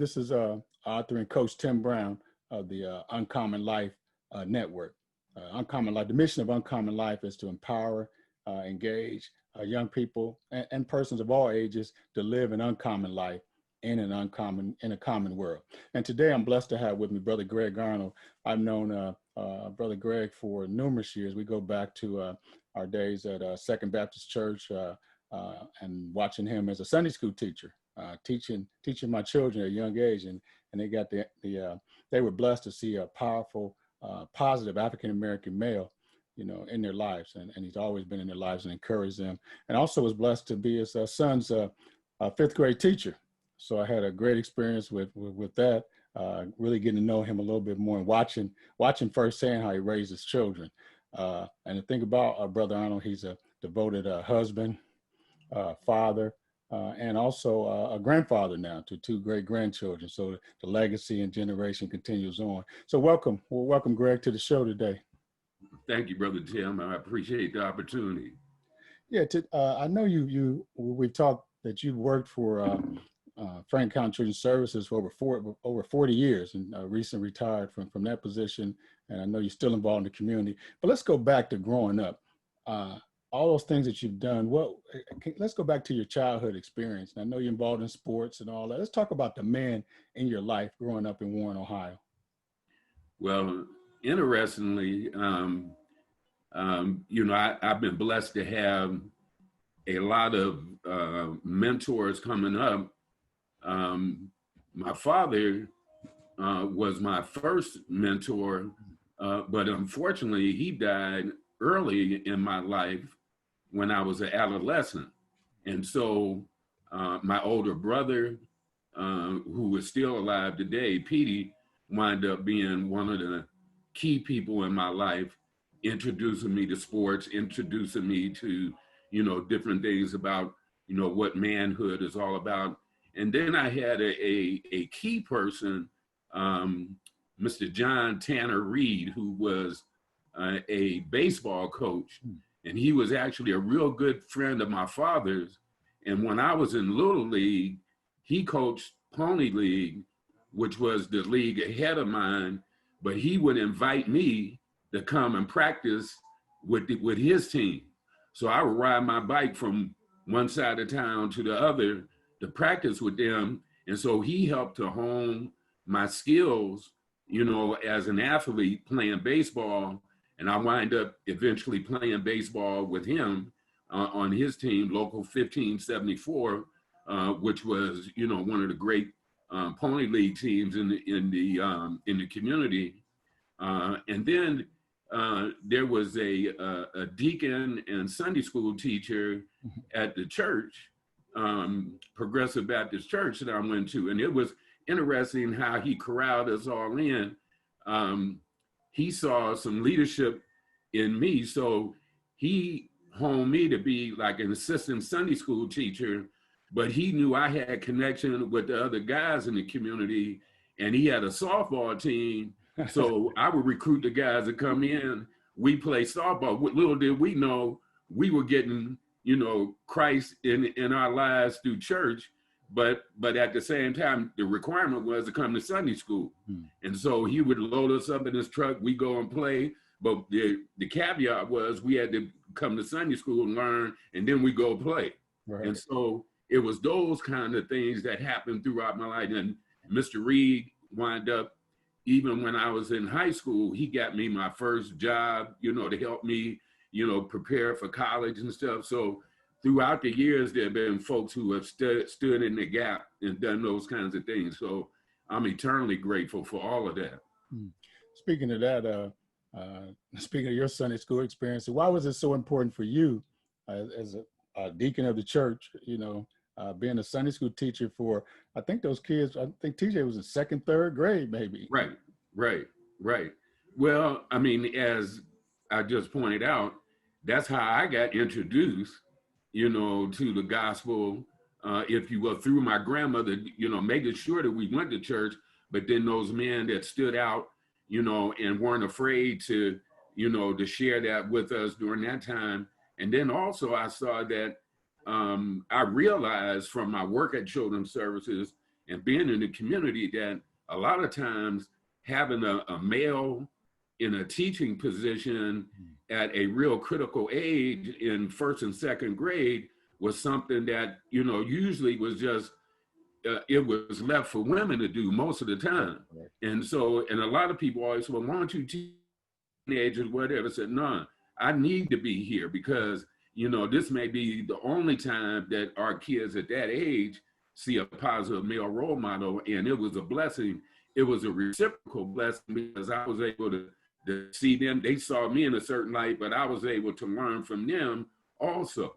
This is author and coach Tim Brown of the Uncommon Life Network. Uncommon Life, the mission of Uncommon Life is to empower, engage young people and persons of all ages to live an uncommon life in a common world. And today I'm blessed to have with me Brother Greg Arnold. I've known Brother Greg for numerous years. We go back to our days at Second Baptist Church and watching him as a Sunday school teacher, teaching my children at a young age, and they got they were blessed to see a powerful, positive African American male, in their lives, and he's always been in their lives and encouraged them. And also was blessed to be his son's fifth grade teacher. So I had a great experience with that, really getting to know him a little bit more and watching firsthand how he raised his children. And the thing about Brother Arnold, he's a devoted husband, father, and also a grandfather now to two great grandchildren. So the legacy and generation continues on. So welcome Greg to the show today. Thank you, Brother Tim. I appreciate the opportunity. Yeah, I know we've talked that you've worked for Franklin County Children's Services for over 40 years and recently retired from that position. And I know you're still involved in the community. But let's go back to growing up. All those things that you've done, let's go back to your childhood experience. And I know you're involved in sports and all that. Let's talk about the man in your life growing up in Warren, Ohio. Well, interestingly, I've been blessed to have a lot of mentors coming up. My father was my first mentor, but unfortunately he died early in my life when I was an adolescent. And so my older brother, who is still alive today, Petey, wound up being one of the key people in my life, introducing me to sports, introducing me to, different things about, what manhood is all about. And then I had a key person, Mr. John Tanner Reed, who was a baseball coach. And he was actually a real good friend of my father's. And when I was in Little League, he coached Pony League, which was the league ahead of mine, but he would invite me to come and practice with his team. So I would ride my bike from one side of town to the other to practice with them. And so he helped to hone my skills, as an athlete playing baseball. And I wind up eventually playing baseball with him on his team, Local 1574, which was, one of the great Pony League teams in the community. And then there was a deacon and Sunday school teacher at the church, Progressive Baptist Church that I went to. And it was interesting how he corralled us all in. He saw some leadership in me. So he honed me to be like an assistant Sunday school teacher, but he knew I had connection with the other guys in the community, and he had a softball team. So I would recruit the guys to come in. We play softball. Little did we know we were getting, Christ in our lives through church. But at the same time, the requirement was to come to Sunday school. And so he would load us up in his truck. We go and play. But the caveat was we had to come to Sunday school and learn, and then we go play. Right. And so it was those kind of things that happened throughout my life. And Mr. Reed wound up, even when I was in high school, he got me my first job, to help me, prepare for college and stuff. So throughout the years, there have been folks who have stood in the gap and done those kinds of things. So I'm eternally grateful for all of that. Speaking of that, speaking of your Sunday school experience, why was it so important for you as a deacon of the church, being a Sunday school teacher for, I think those kids, I think TJ was in second, third grade, maybe. Right. Well, I mean, as I just pointed out, that's how I got introduced, to the gospel, if you will, through my grandmother, making sure that we went to church, but then those men that stood out, and weren't afraid to, to share that with us during that time. And then also I saw that I realized from my work at Children's Services and being in the community that a lot of times having a male in a teaching position at a real critical age in first and second grade was something that, you know, usually was just, it was left for women to do most of the time. Right. And so, and a lot of people always, well, why don't you teenagers, whatever, said, no, I need to be here because, you know, this may be the only time that our kids at that age see a positive male role model. And it was a blessing. It was a reciprocal blessing because I was able to see them. They saw me in a certain light, but I was able to learn from them also.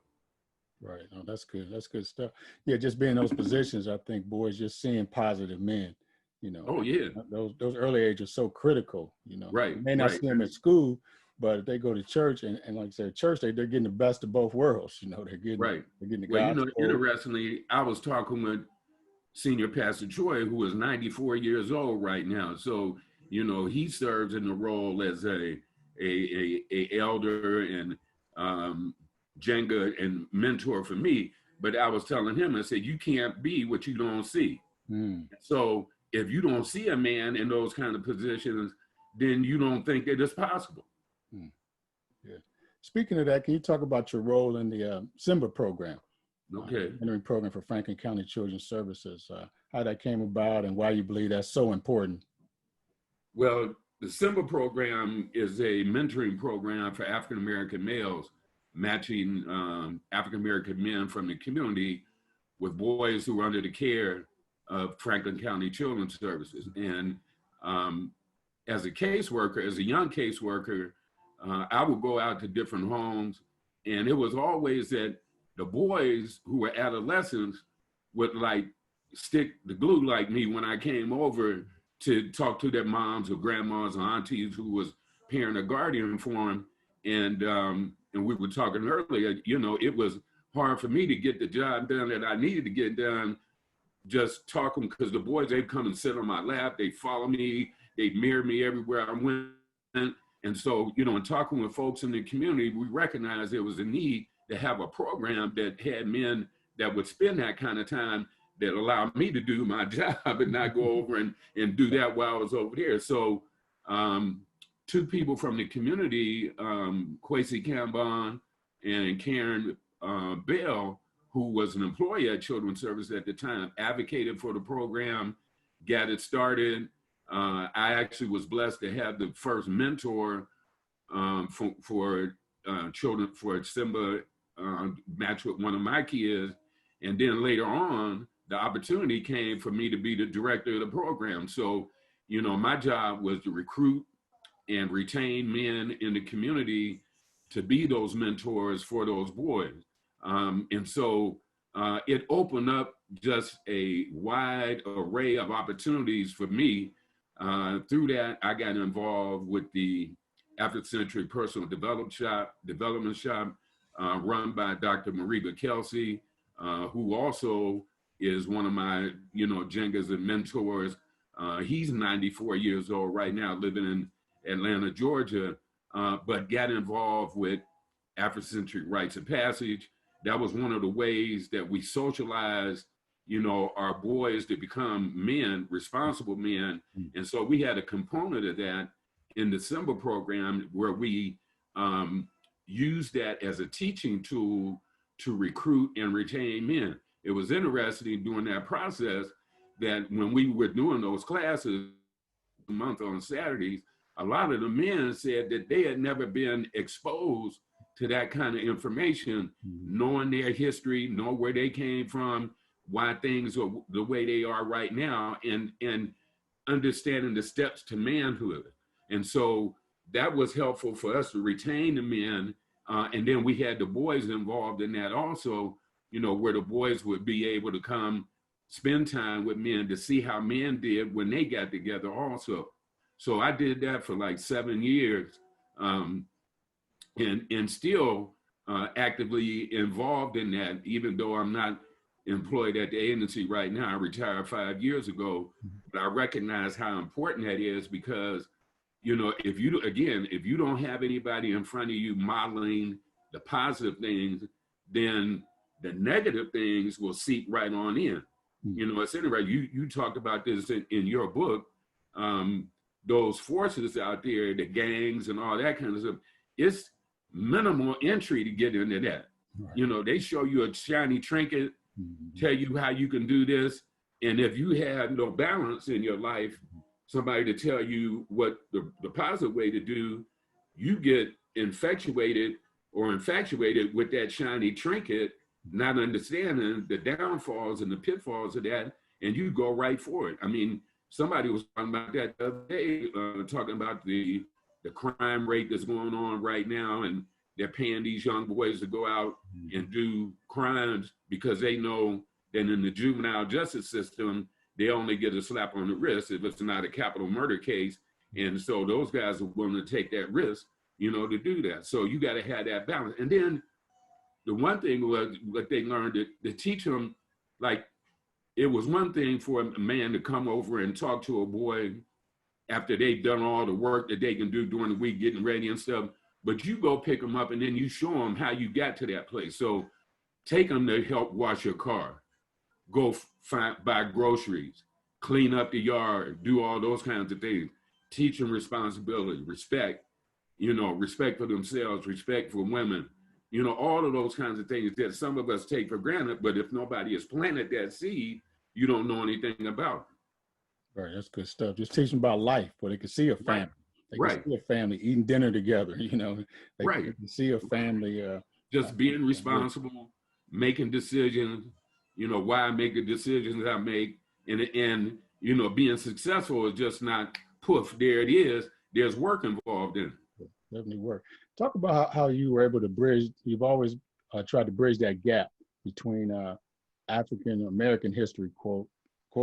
Right. Oh, that's good. That's good stuff. Yeah, just being in those positions, I think boys just seeing positive men, you know. Oh, yeah. Those early age are so critical, you know. Right. You may not see them at school, but if they go to church and like I said, church, they're getting the best of both worlds, you know. They're getting the Well, you gospel. know, interestingly, I was talking with Senior Pastor Troy, who is 94 years old right now. So, you know, he serves in the role as a elder and Jenga and mentor for me. But I was telling him, I said, you can't be what you don't see. So if you don't see a man in those kind of positions, then you don't think that it's possible. Yeah. Speaking of that, can you talk about your role in the Simba program? Okay. Mentoring program for Franklin County Children's Services, how that came about and why you believe that's so important. Well, the Simba program is a mentoring program for African-American males, matching African-American men from the community with boys who are under the care of Franklin County Children's Services. And as a caseworker, as a young caseworker, I would go out to different homes, and it was always that the boys who were adolescents would like stick the glue like me when I came over to talk to their moms or grandmas or aunties who was parent or guardian for them. And we were talking earlier, you know, it was hard for me to get the job done that I needed to get done, just talking, because the boys, they'd come and sit on my lap, they follow me, they mirror me everywhere I went. And so, you know, in talking with folks in the community, we recognized there was a need to have a program that had men that would spend that kind of time that allowed me to do my job and not go over and do that while I was over there. So two people from the community, Kwesi Kambon and Karen Bell, who was an employee at Children's Service at the time, advocated for the program, got it started. I actually was blessed to have the first mentor for children, for Simba, match with one of my kids. And then later on, the opportunity came for me to be the director of the program. So, you know, my job was to recruit and retain men in the community to be those mentors for those boys. And so it opened up just a wide array of opportunities for me. Through that, I got involved with the Afrocentric Personal Development Shop, run by Dr. Mariba Kelsey, who also is one of my, you know, Jengas and mentors. He's 94 years old right now, living in Atlanta, Georgia, but got involved with Afrocentric Rites of Passage. That was one of the ways that we socialized, you know, our boys to become men, responsible men. And so we had a component of that in the Simba program where we used that as a teaching tool to recruit and retain men. It was interesting during that process that when we were doing those classes a month on Saturdays, a lot of the men said that they had never been exposed to that kind of information, knowing their history, know where they came from, why things are the way they are right now, and understanding the steps to manhood. And so that was helpful for us to retain the men. And then we had the boys involved in that also, you know, where the boys would be able to come spend time with men to see how men did when they got together also. So I did that for like 7 years, and still actively involved in that, even though I'm not employed at the agency right now. I retired 5 years ago, but I recognize how important that is because, you know, if you don't have anybody in front of you modeling the positive things, then the negative things will seep right on in. Mm. You know, it's interesting. You talked about this in your book. Those forces out there, the gangs and all that kind of stuff. It's minimal entry to get into that. Right. You know, they show you a shiny trinket, tell you how you can do this. And if you have no balance in your life, somebody to tell you what the positive way to do, you get infatuated with that shiny trinket, not understanding the downfalls and the pitfalls of that, and you go right for it. I mean, somebody was talking about that the other day, talking about the crime rate that's going on right now, and they're paying these young boys to go out and do crimes because they know that in the juvenile justice system, they only get a slap on the wrist if it's not a capital murder case. And so those guys are willing to take that risk, you know, to do that. So you got to have that balance. And then the one thing was what they learned to teach them, like, it was one thing for a man to come over and talk to a boy after they've done all the work that they can do during the week, getting ready and stuff. But you go pick them up and then you show them how you got to that place. So take them to help wash your car, go buy groceries, clean up the yard, do all those kinds of things. Teach them responsibility, respect, you know, respect for themselves, respect for women, you know, all of those kinds of things that some of us take for granted. But if nobody has planted that seed, you don't know anything about it. Right, that's good stuff. Just teach them about life, where they can see a family. They can see a family eating dinner together, you know. They can see a family. Just being responsible, making decisions, you know, why I make the decisions I make. And you know, being successful is just not poof, there it is. There's work involved in it. Definitely work. Talk about how you were able to bridge, you've always tried to bridge that gap between African American history, quote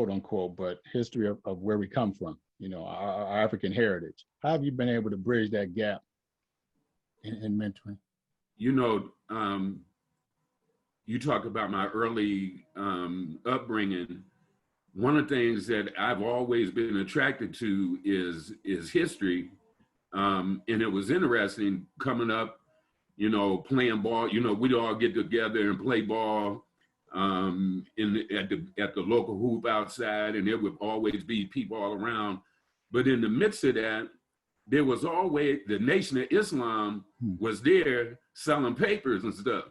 unquote, but history of where we come from, you know, our African heritage. How have you been able to bridge that gap in mentoring? You know, you talk about my early upbringing. One of the things that I've always been attracted to is history. And it was interesting coming up, you know, playing ball. You know, we'd all get together and play ball at the local hoop outside, and there would always be people all around. But in the midst of that, there was always the Nation of Islam was there selling papers and stuff.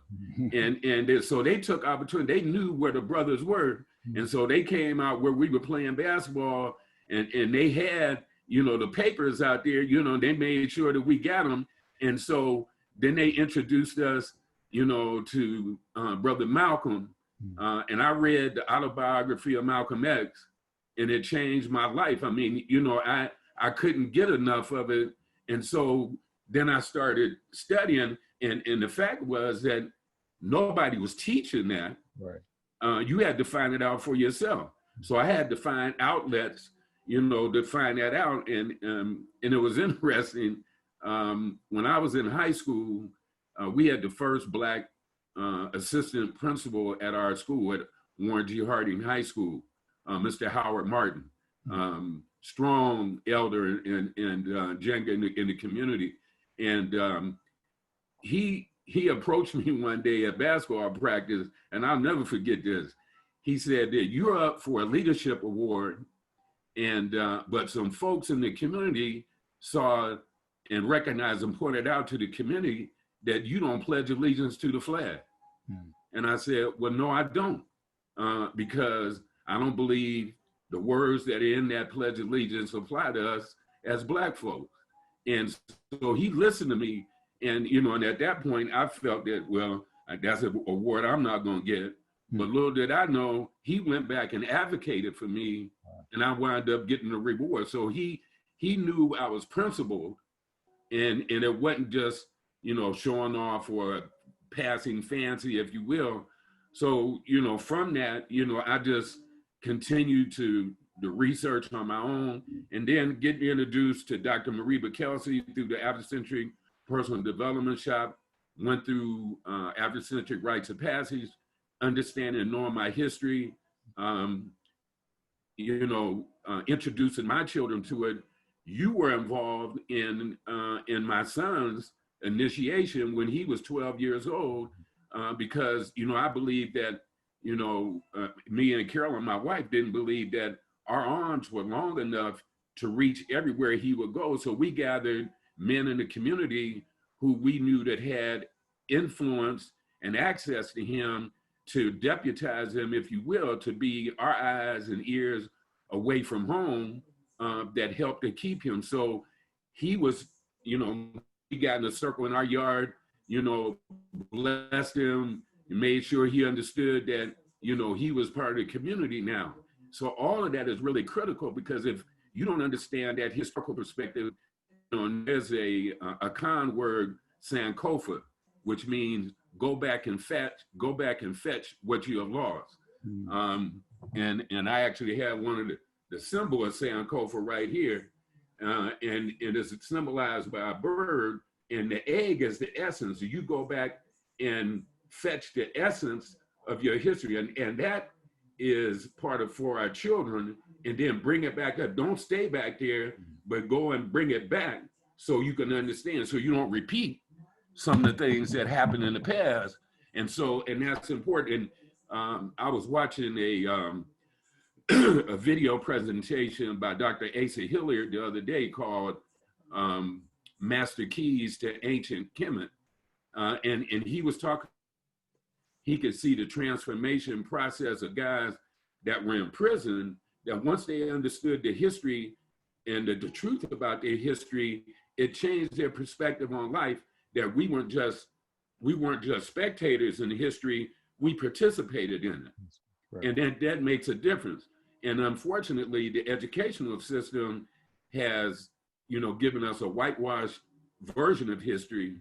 And so they took opportunity. They knew where the brothers were. And so they came out where we were playing basketball, and they had, you know, the papers out there, you know, they made sure that we got them. And so then they introduced us, you know, to Brother Malcolm. And I read the autobiography of Malcolm X, and it changed my life. I mean, you know, I couldn't get enough of it. And so then I started studying, and the fact was that nobody was teaching that. Right. You had to find it out for yourself. So I had to find outlets, you know, to find that out. And it was interesting. When I was in high school, we had the first Black assistant principal at our school at Warren G. Harding High School, Mr. Howard Martin, strong elder and Jenga in the community. And he approached me one day at basketball practice, and I'll never forget this. He said that you're up for a leadership award, and but some folks in the community saw and recognized and pointed out to the community that you don't pledge allegiance to the flag. And I said, well, no, I don't, because I don't believe the words that are in that pledge of allegiance apply to us as Black folks. And so he listened to me, and, you know, and at that point I felt that, well, that's an award I'm not going to get. But little did I know, he went back and advocated for me, and I wound up getting the reward. So he knew I was principled, and it wasn't just, you know, showing off or passing fancy, if you will. So, you know, from that, you know, I just continued to the research on my own, and then get introduced to Dr. Mariba Kelsey through the Afrocentric Personal Development Shop, went through Afrocentric Rites of Passage, understanding and knowing my history, you know, introducing my children to it. You were involved in my son's initiation when he was 12 years old, because, you know, I believe that, me and Carolyn, my wife, didn't believe that our arms were long enough to reach everywhere he would go. So we gathered men in the community who we knew that had influence and access to him, to deputize him, if you will, to be our eyes and ears away from home, that helped to keep him. So he was, we got in a circle in our yard, blessed him, and made sure he understood that, he was part of the community now. So all of that is really critical, because if you don't understand that historical perspective, there's a Akan word, Sankofa, which means go back and fetch what you have lost. And I actually have one of the symbol of Sankofa right here, and it is symbolized by a bird, and the egg is the essence. So you go back and fetch the essence of your history, and that is part of for our children, and then bring it back up. Don't stay back there, but go and bring it back so you can understand, so you don't repeat some of the things that happened in the past. And that's important. And I was watching a video presentation by Dr. Asa Hilliard the other day called Master Keys to Ancient Kemet. And he was talking, he could see the transformation process of guys that were in prison, that once they understood the history and the truth about their history, it changed their perspective on life, that we weren't just spectators in the history, we participated in it. Right. And that makes a difference. And unfortunately, the educational system has, given us a whitewashed version of history,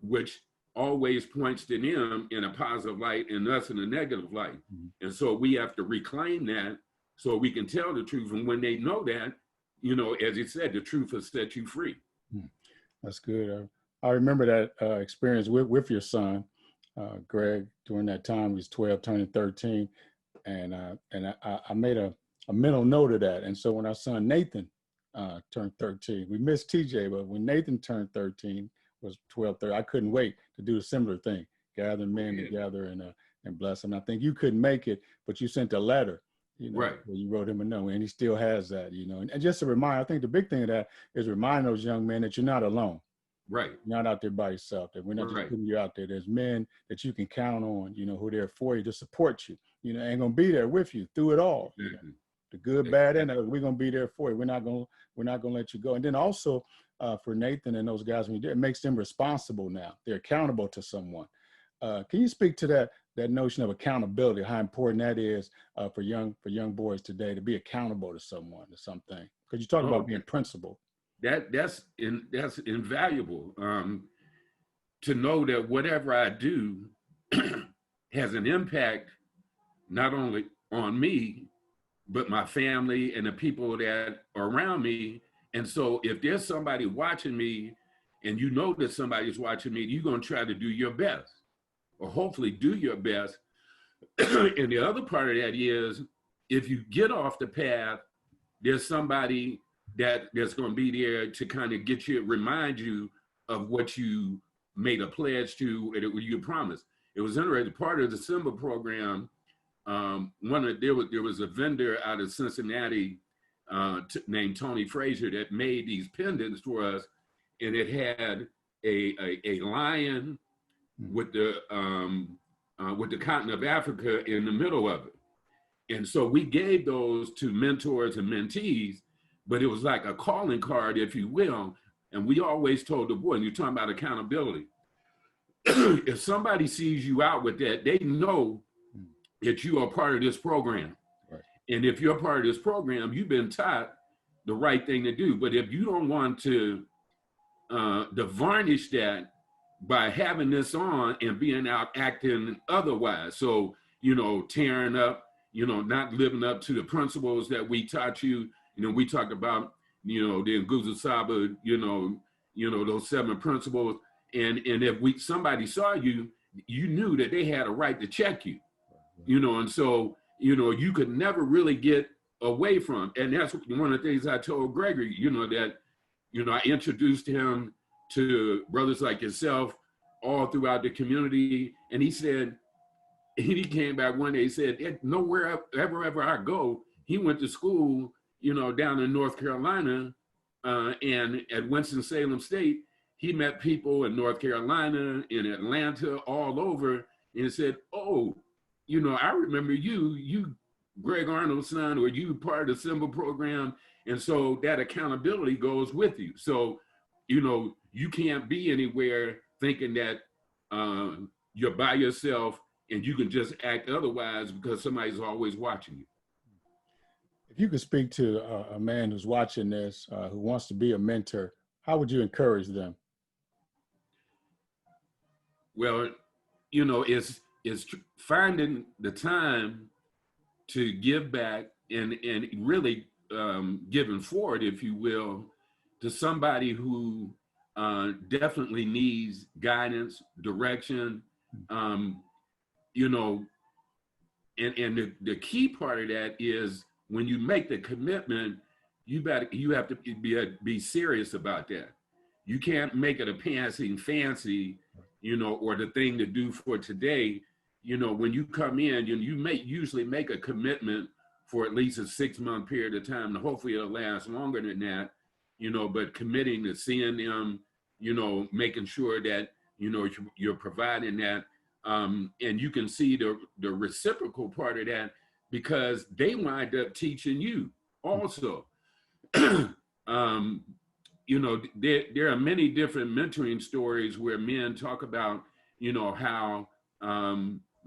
which always points to them in a positive light and us in a negative light. And so we have to reclaim that so we can tell the truth. And when they know that, as you said, the truth will set you free. That's good. I remember that experience with your son, Greg, during that time. He was 12, turning 13. And I made a mental note of that. And so when our son Nathan turned 13, we missed TJ, but when Nathan turned 13, was 12, 13, I couldn't wait to do a similar thing, gather men together and bless them. I think you couldn't make it, but you sent a letter, right, where you wrote him a note, and he still has that, and just a reminder. I think the big thing of that is reminding those young men that you're not alone. Right. You're not out there by yourself, that we're not just putting you out there. There's men that you can count on, who are there for you, to support you, ain't gonna be there with you through it all. The good, bad, and we're gonna be there for you. We're not gonna let you go. And then also for Nathan and those guys, it makes them responsible now. They're accountable to someone. Can you speak to that notion of accountability, how important that is for young boys today, to be accountable to someone or something? Because you talk about being principled. That's invaluable, to know that whatever I do has an impact not only on me, but my family and the people that are around me. And so if there's somebody watching me, and that somebody's watching me, you're going to try to do your best, or hopefully do your best. And the other part of that is, if you get off the path, there's somebody that's going to be there to kind of remind you of what you made a pledge to, and what you promised. It was interesting, part of the Simba program, there was a vendor out of Cincinnati named Tony Frazier that made these pendants for us, and it had a lion with the continent of Africa in the middle of it. And so we gave those to mentors and mentees, but it was like a calling card, if you will. And we always told the boy, and you're talking about accountability, if somebody sees you out with that, they know that you are part of this program. Right. And if you're part of this program, you've been taught the right thing to do. But if you don't want to varnish that by having this on and being out acting otherwise, so, tearing up, not living up to the principles that we taught you. We talked about, the Nguzo Saba, those 7 principles. And if somebody saw you, you knew that they had a right to check you, and so, you could never really get away from. And that's one of the things I told Gregory, that, I introduced him to brothers like yourself all throughout the community. And he said, he came back one day, he said, nowhere ever I go, he went to school, down in North Carolina, and at Winston-Salem State, he met people in North Carolina, in Atlanta, all over, and said, oh, I remember you Greg Arnold's son, or you part of the Simba program. And so that accountability goes with you. So, you can't be anywhere thinking that you're by yourself and you can just act otherwise because somebody's always watching you. If you could speak to a man who's watching this, who wants to be a mentor, how would you encourage them? Well, it's finding the time to give back and really giving forward, if you will, to somebody who definitely needs guidance, direction, and the key part of that is when you make the commitment, you have to be serious about that. You can't make it a passing fancy, or the thing to do for today. When you come in, you usually make a commitment for at least a 6-month period of time, and hopefully it'll last longer than that, but committing to seeing them, making sure that, you're providing that. And you can see the reciprocal part of that because they wind up teaching you also. There are many different mentoring stories where men talk about, how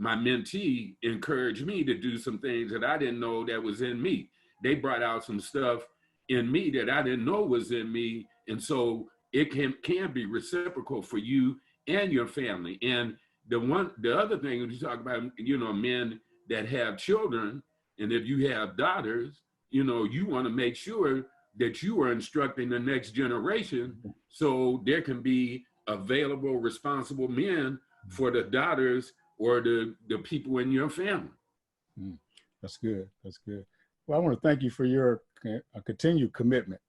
my mentee encouraged me to do some things that I didn't know that was in me. They brought out some stuff in me that I didn't know was in me. And so it can be reciprocal for you and your family. And the other thing when you talk about, men that have children, and if you have daughters, you want to make sure that you are instructing the next generation so there can be available, responsible men for the daughters or the people in your family. That's good. That's good. Well, I want to thank you for your continued commitment,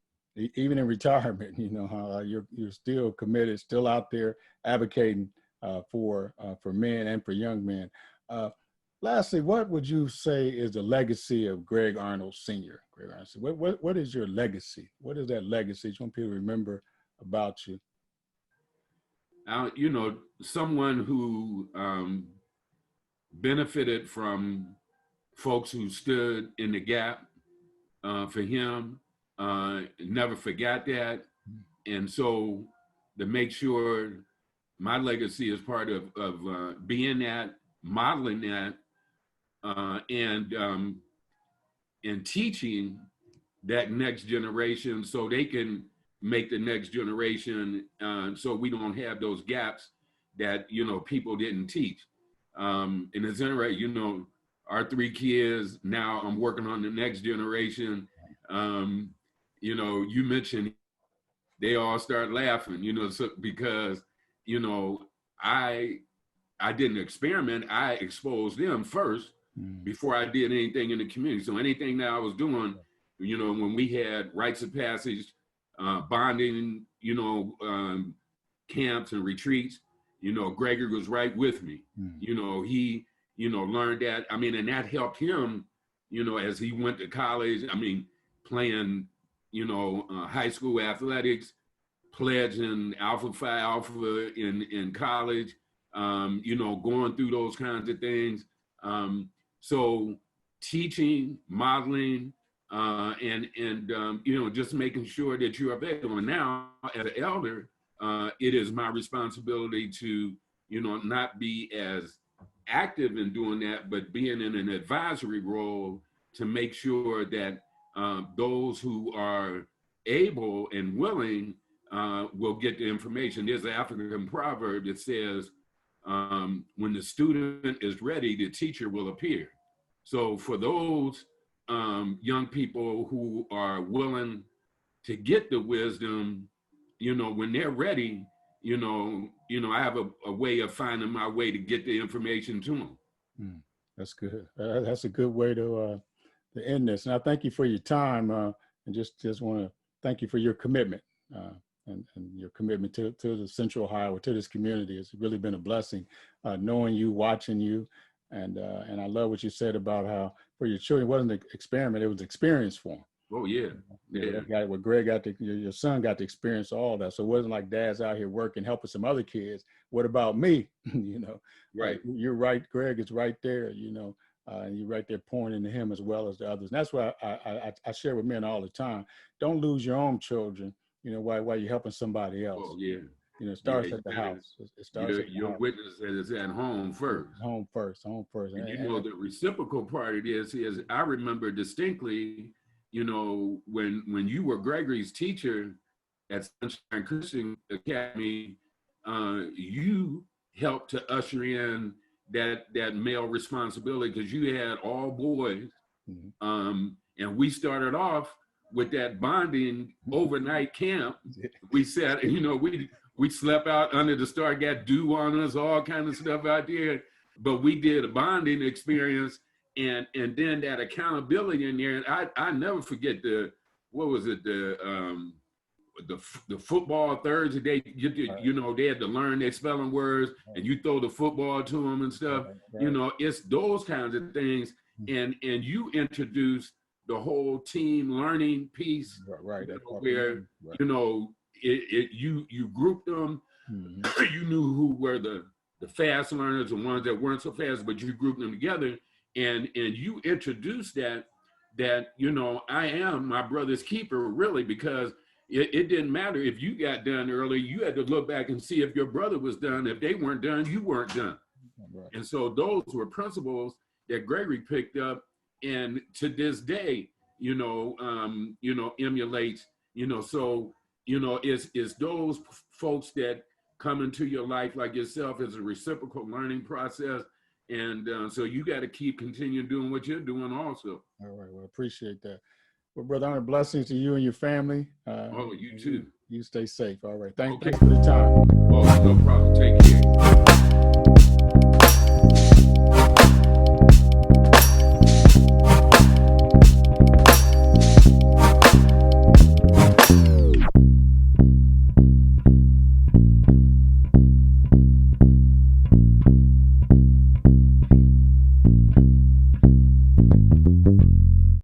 even in retirement. How you're still committed, still out there advocating for men and for young men. Lastly, what would you say is the legacy of Greg Arnold Sr.? Greg Arnold, what is your legacy? What is that legacy you want people to remember about you? Someone who benefited from folks who stood in the gap for him, never forgot that. And so to make sure my legacy is part of being that, modeling that, and teaching that next generation so they can make the next generation, so we don't have those gaps that, people didn't teach. And it's interesting, our 3 kids, now I'm working on the next generation. You mentioned they all start laughing, because, I didn't experiment. I exposed them first before I did anything in the community. So anything that I was doing, when we had rites of passage, bonding, camps and retreats, Gregory was right with me. He, learned that. And that helped him, as he went to college. Playing, high school athletics, pledging Alpha Phi Alpha in college, going through those kinds of things. So teaching, modeling, and just making sure that you're available. And now, as an elder, it is my responsibility to, not be as active in doing that, but being in an advisory role to make sure that those who are able and willing will get the information. There's an African proverb that says, when the student is ready, the teacher will appear. So for those young people who are willing to get the wisdom, when they're ready, I have a way of finding my way to get the information to them. That's good. That's a good way to end this. And I thank you for your time, and just want to thank you for your commitment and your commitment to the Central Ohio, to this community. It's really been a blessing knowing you, watching you, And I love what you said about how for your children, it wasn't an experiment, it was experience for them. Oh yeah, yeah. What Greg got to, your son got to experience all that. So it wasn't like dad's out here working, helping some other kids. What about me? Right. You're right. Greg is right there, and you're right there pouring into him as well as the others. And that's why I share with men all the time. Don't lose your own children, while you're helping somebody else. Oh yeah. It starts at the house. It starts at the your house. witness is at home first. Home first. And the reciprocal part of this is I remember distinctly, when you were Gregory's teacher at Sunshine Christian Academy, you helped to usher in that male responsibility because you had all boys. And we started off with that bonding overnight camp. We said, we slept out under the star, got dew on us, all kind of stuff out there. But we did a bonding experience and then that accountability in there. And I never forget the football Thursday. They had to learn their spelling words and you throw the football to them and stuff. Right. It's those kinds of things. And you introduced the whole team learning piece, right? Where you grouped them. You knew who were the fast learners, the ones that weren't so fast, but you grouped them together, and you introduced that I am my brother's keeper, really, because it didn't matter if you got done early. You had to look back and see if your brother was done. If they weren't done, you weren't done. Right. And so those were principles that Gregory picked up, and to this day, emulates. So it's those folks that come into your life like yourself as a reciprocal learning process, and so you got to continue doing what you're doing also. All right, well, appreciate that. Well, Brother Arnold, blessings to you and your family. You too. You stay safe. All right, thanks for the time. Oh, no problem. Take care.